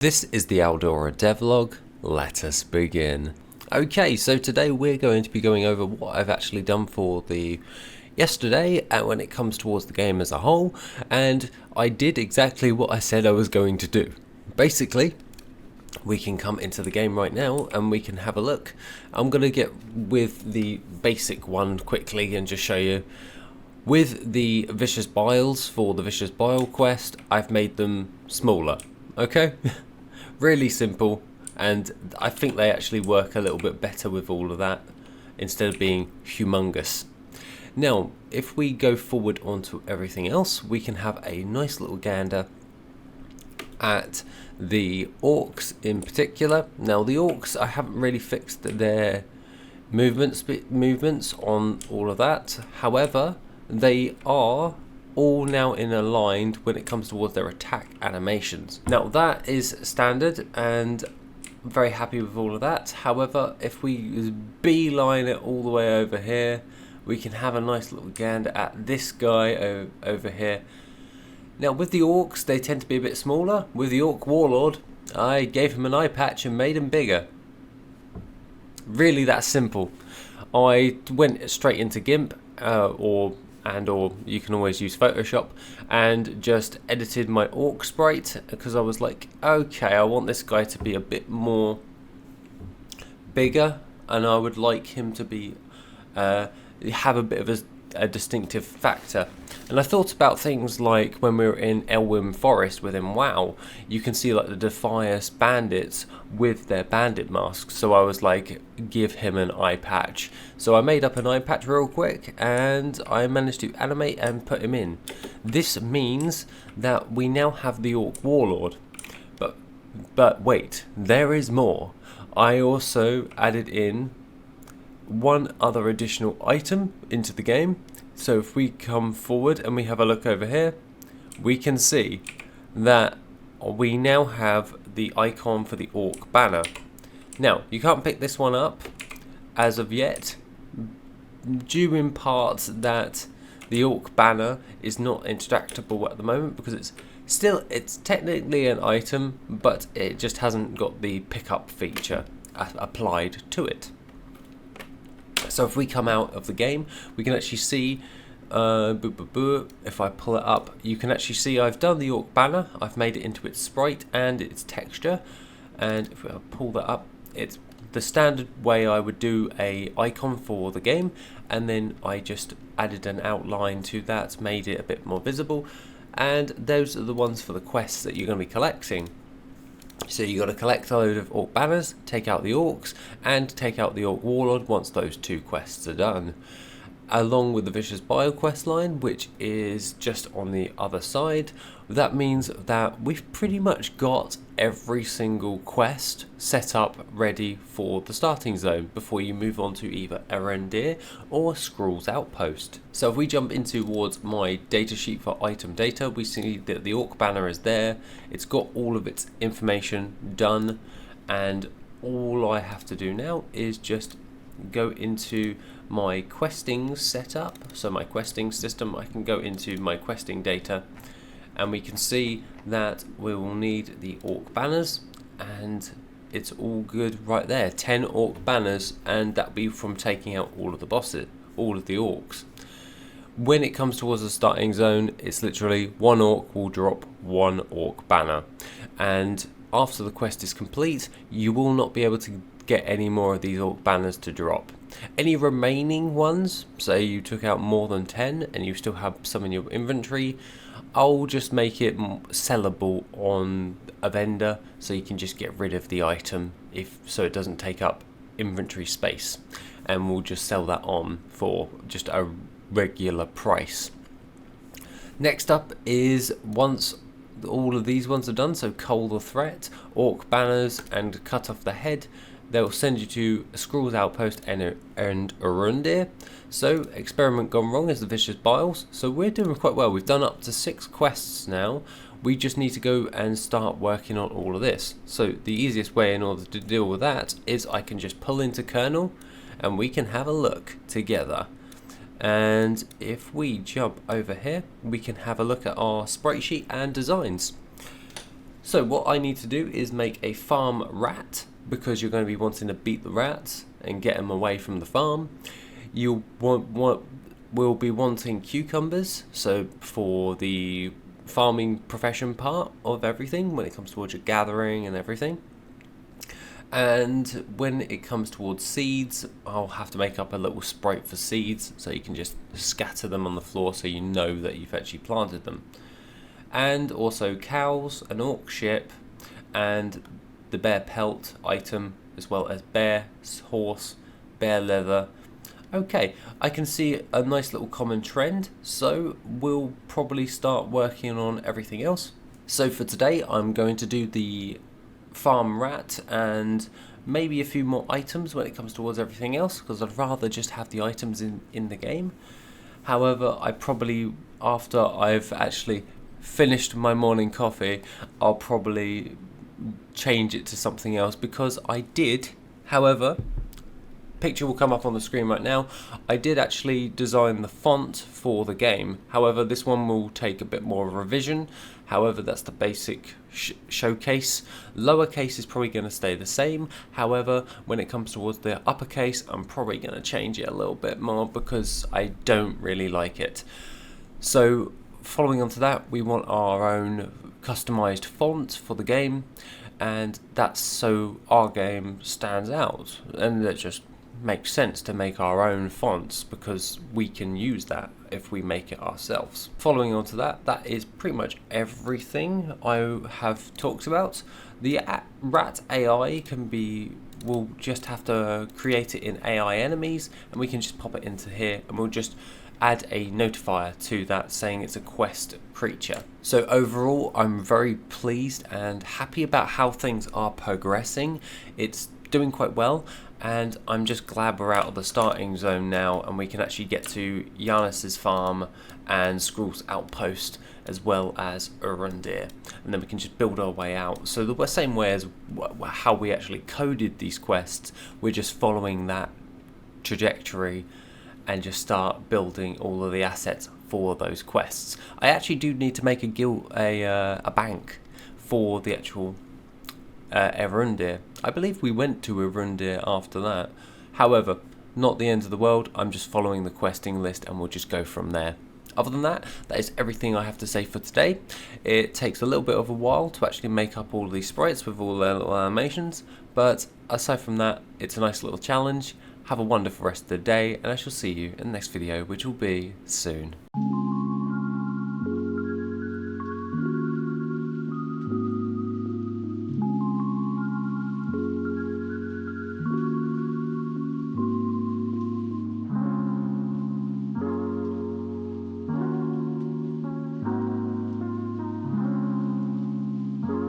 This is the Aldora Devlog. Let us begin. Okay, so today we're going to be going over what I've actually done for the yesterday and when it comes towards the game as a whole, and I did exactly what I said I was going to do. Basically, we can come into the game right now and we can have a look. I'm going to get with the basic one quickly and just show you. With the Vicious Biles for the Vicious Bile quest, I've made them smaller, okay? Really simple, and I think they actually work a little bit better with all of that instead of being humongous. Now, if we go forward onto everything else, we can have a nice little gander at the orcs in particular. Now, the orcs, I haven't really fixed their movements on all of that. However, they are all now in aligned when it comes towards their attack animations. Now that is standard and I'm very happy with all of that. However, if we beeline it all the way over here, we can have a nice little gander at this guy over here. Now with the orcs, they tend to be a bit smaller. With the orc warlord, I gave him an eye patch and made him bigger. Really that simple. I went straight into GIMP or you can always use Photoshop, and just edited my orc sprite because I was like, okay, I want this guy to be a bit more bigger, and I would like him to be have a bit of a distinctive factor. And I thought about things like when we were in Elwyn Forest within WoW, you can see like the Defias bandits with their bandit masks. So I was like, give him an eye patch. So I made up an eye patch real quick and I managed to animate and put him in. This means that we now have the Orc Warlord. But wait, there is more. I also added in one other additional item into the game. So if we come forward and we have a look over here, we can see that we now have the icon for the orc banner. Now you can't pick this one up as of yet, due in part that the orc banner is not interactable at the moment because it's technically an item, but it just hasn't got the pickup feature applied to it. So if we come out of the game, we can actually see, if I pull it up, you can actually see I've done the orc banner, I've made it into its sprite and its texture, and if I pull that up, it's the standard way I would do a icon for the game, and then I just added an outline to that, made it a bit more visible, and those are the ones for the quests that you're going to be collecting. So you got to collect a load of orc banners, take out the orcs, and take out the orc warlord once those two quests are done. Along with the Vicious Bile quest line, which is just on the other side. That means that we've pretty much got every single quest set up ready for the starting zone before you move on to either Erendir or Skrull's Outpost. So if we jump into towards my datasheet for item data, we see that the orc banner is there. It's got all of its information done, and all I have to do now is just go into my questing setup. So my questing system, I can go into my questing data and we can see that we will need the orc banners, and it's all good right there. 10 orc banners, and that'll be from taking out all of the bosses, all of the orcs. When it comes towards the starting zone, it's literally one orc will drop one orc banner, and after the quest is complete, you will not be able to get any more of these orc banners to drop. Any remaining ones, say you took out more than 10 and you still have some in your inventory, I'll just make it sellable on a vendor so you can just get rid of the item so it doesn't take up inventory space, and we'll just sell that on for just a regular price. Next up is, once all of these ones are done, so Cull the Threat, orc banners, and cut off the head, they'll send you to Skrull's Outpost and Erendir. So experiment gone wrong is the Vicious Biles. So we're doing quite well. We've done up to 6 quests now. We just need to go and start working on all of this. So the easiest way in order to deal with that is I can just pull into Kernel and we can have a look together. And if we jump over here, we can have a look at our sprite sheet and designs. So what I need to do is make a farm rat, because you're going to be wanting to beat the rats and get them away from the farm. You'll will be wanting cucumbers, so for the farming profession part of everything, when it comes towards your gathering and everything. And when it comes towards seeds, I'll have to make up a little sprite for seeds, so you can just scatter them on the floor so you know that you've actually planted them. And also cows, an orc ship, and the bear pelt item, as well as bear, horse, bear leather. Okay, I can see a nice little common trend, so we'll probably start working on everything else. So for today, I'm going to do the farm rat and maybe a few more items when it comes towards everything else, because I'd rather just have the items in the game. However, I probably, after I've actually finished my morning coffee, I'll probably change it to something else, because I did, however, picture will come up on the screen right now, I did actually design the font for the game. However, this one will take a bit more of a revision. However, that's the basic showcase. Lowercase is probably going to stay the same. However, when it comes towards the uppercase, I'm probably going to change it a little bit more, because I don't really like it. So following on to that, we want our own customized font for the game, and that's so our game stands out, and it just makes sense to make our own fonts, because we can use that if we make it ourselves. Following on to that, that is pretty much everything I have talked about. The rat AI we'll just have to create it in AI enemies, and we can just pop it into here, and we'll just add a notifier to that saying it's a quest creature. So overall, I'm very pleased and happy about how things are progressing. It's doing quite well, and I'm just glad we're out of the starting zone now, and we can actually get to Giannis's farm and Skrull's outpost, as well as Urundir, and then we can just build our way out. So the same way as how we actually coded these quests, we're just following that trajectory and just start building all of the assets for those quests. I actually do need to make a bank for the actual Urundir. I believe we went to Urundir after that. However, not the end of the world. I'm just following the questing list, and we'll just go from there. Other than that, that is everything I have to say for today. It takes a little bit of a while to actually make up all these sprites with all their little animations, but aside from that, it's a nice little challenge. Have a wonderful rest of the day, and I shall see you in the next video, which will be soon.